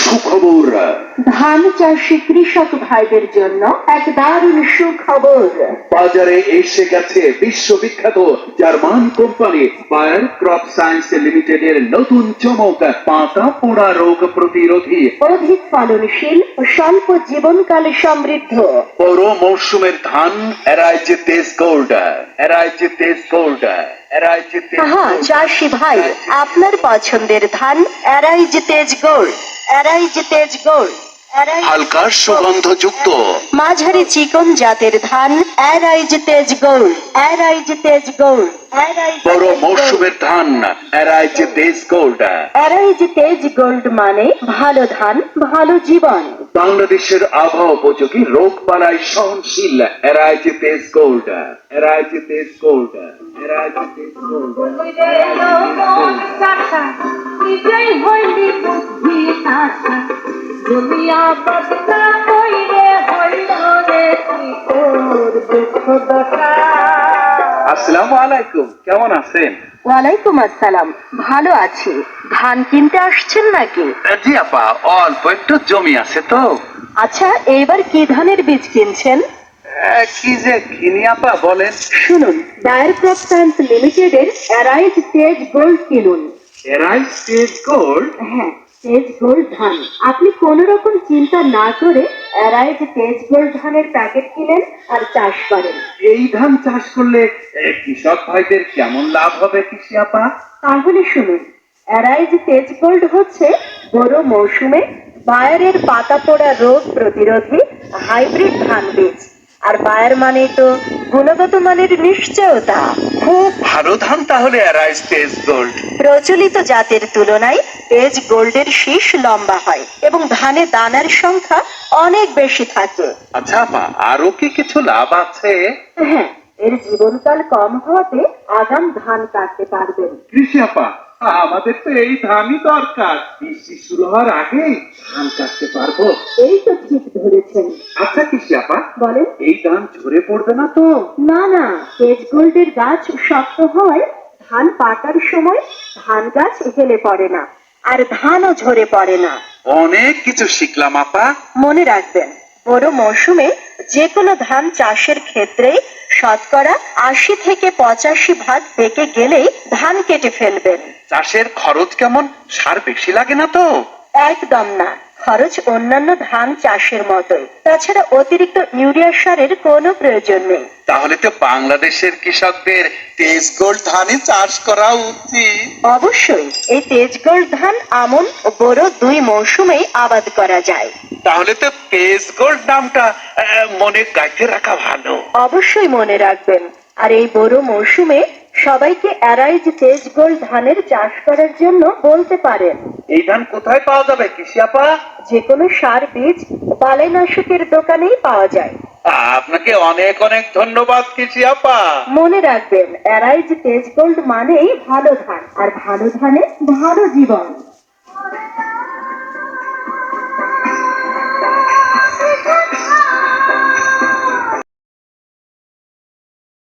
সুখবর, ধান চাষী কৃষক ভাইদের জন্য এক দারুণ সুখবর। বাজারে এসে গেছে বিশ্ববিখ্যাত German company buyer crop science লিমিটেডের নতুন চমক, পাতা পোড়া রোগ প্রতিরোধী, অধিক ফলনশীল ও স্বল্প জীবনকাল সমৃদ্ধ। বড় মৌসুমের ধান এরাইজ তেজ গোল্ড, এরাইজ তেজ গোল্ড, এরাইজ তেজ হ্যাঁ গোল্ড। চাষী ভাই, আপনার পছন্দের ধান এরাইজ তেজ গোল্ড, এরাইজ তেজ গোল্ড। হালকা সুগন্ধযুক্ত মাঝারি চিকন জাতের ধান এরাইজ তেজ গোল্ড, এরাইজ তেজ গোল্ড, এরাইজ বড় তেজ গোল্ড। মৌসুমের ধান এরাইজ তেজ গোল্ড। এরাইজ তেজ গোল্ড মানে ভালো ধান, ভালো জীবন। বাংলাদেশের আবহাওয়া উপযোগী রোগ বালাই সহনশীল এরাইজ তেজ গোল্ড, এরাইজ তেজ গোল্ড, এরাইজ তেজ গোল্ড। আসসালামু আলাইকুম, কেমন আছেন? ওয়ালাইকুম আসসালাম, ভালো আছি। ধান কিনতে আসছেন নাকি? জি আপা, অল্প একটু জমি আছে তো। আচ্ছা, এইবার কি ধানের বীজ কিনছেন? কি যে কিনি আপা বলেন। শুনুন, বায়ার ক্রপ সায়েন্স লিমিটেডের এরাইজ তেজ গোল্ড কিনুন। এরাইজ তেজ গোল্ড? হ্যাঁ, তেজ গোল্ড ধান। আপনি কোন রকম চিন্তা না করে এরাইজ তেজ গোল্ড ধানের প্যাকেট কিনেন আর চাষ করেন। এই ধান চাষ করলে কৃষক ভাইদের কেমন লাভ হবে কৃষি আপা? তাহলে শুনুন, এরাইজ তেজ গোল্ড হচ্ছে বড় মৌসুমে বায়ারের পাতা পোড়া রোগ প্রতিরোধী হাইব্রিড ধান বীজ। আর বায়ার মানে তো গুণগত মানের নিশ্চয়তা। খুব ভালো ধান তাহলে এরাইজ তেজ গোল্ড। প্রচলিত জাতের তুলনায় তেজ গোল্ডের শীষ লম্বা হয় এবং ধানে দানার সংখ্যা অনেক বেশি থাকে। আচ্ছা আপা, আরো কি কিছু লাভ আছে? হ্যাঁ, এর জীবনকাল কম হওয়াতে আগাম ধান কাটতে পারবেন। কৃষি আপা, আমাদের তো এই ধানই দরকার। বৃষ্টি শুরু হওয়ার আগেই ধান কাটতে পারবো। এই তো ঠিক ধরেছেন। আচ্ছা কৃষি আপা, বলেন। এই ধান ঝরে পড়বে না তো? না না, তেজ গোল্ডের গাছ শক্ত হওয়ায় ধান পাকার সময় ধান গাছ হেলে পড়ে না, আর ধানও ঝরে পড়ে না। অনেক কিছু শিখলাম আপা। মনে রাখবেন, বড় মৌসুমে যে কোনো ধান চাষের ক্ষেত্রে শতকরা ৮০ থেকে ৮৫ ভাগ পেকে গেলেই ধান কেটে ফেলবেন। চাষের খরচ কেমন? সার বেশি লাগে না তো? একদম না, খরচ অন্যান্য ধান চাষের মতোই। তাছাড়া অতিরিক্ত ইউরিয়া সারের কোনো প্রয়োজন নেই। তাহলে তো বাংলাদেশের কৃষকদের তেজ গোল্ড ধানই চাষ করা উচিত। অবশ্যই এই তেজ গোল্ড ধান আমন ও বোরো দুই মৌসুমেই আবাদ করা যায়। তাহলে তো তেজ গোল্ড নামটা মনে গাইতে রাখা ভালো। অবশ্যই মনে রাখবেন। আর এই বড় মৌসুমে সবাইকে এরাইজ তেজ গোল্ড ধানের চাষ করার জন্য বলতে পারেন। এই ধান কোথায় পাওয়া যাবে কৃষি আপা? যে কোনো সার বীজ বালাইনাশকের দোকানেই পাওয়া যায়। আপনাকে অনেক অনেক ধন্যবাদ কৃষি আপা। মনে রাখবেন, এরাইজ তেজ গোল্ড মানেই ভালো ধান, আর ভালো ধানে ভালো জীবন।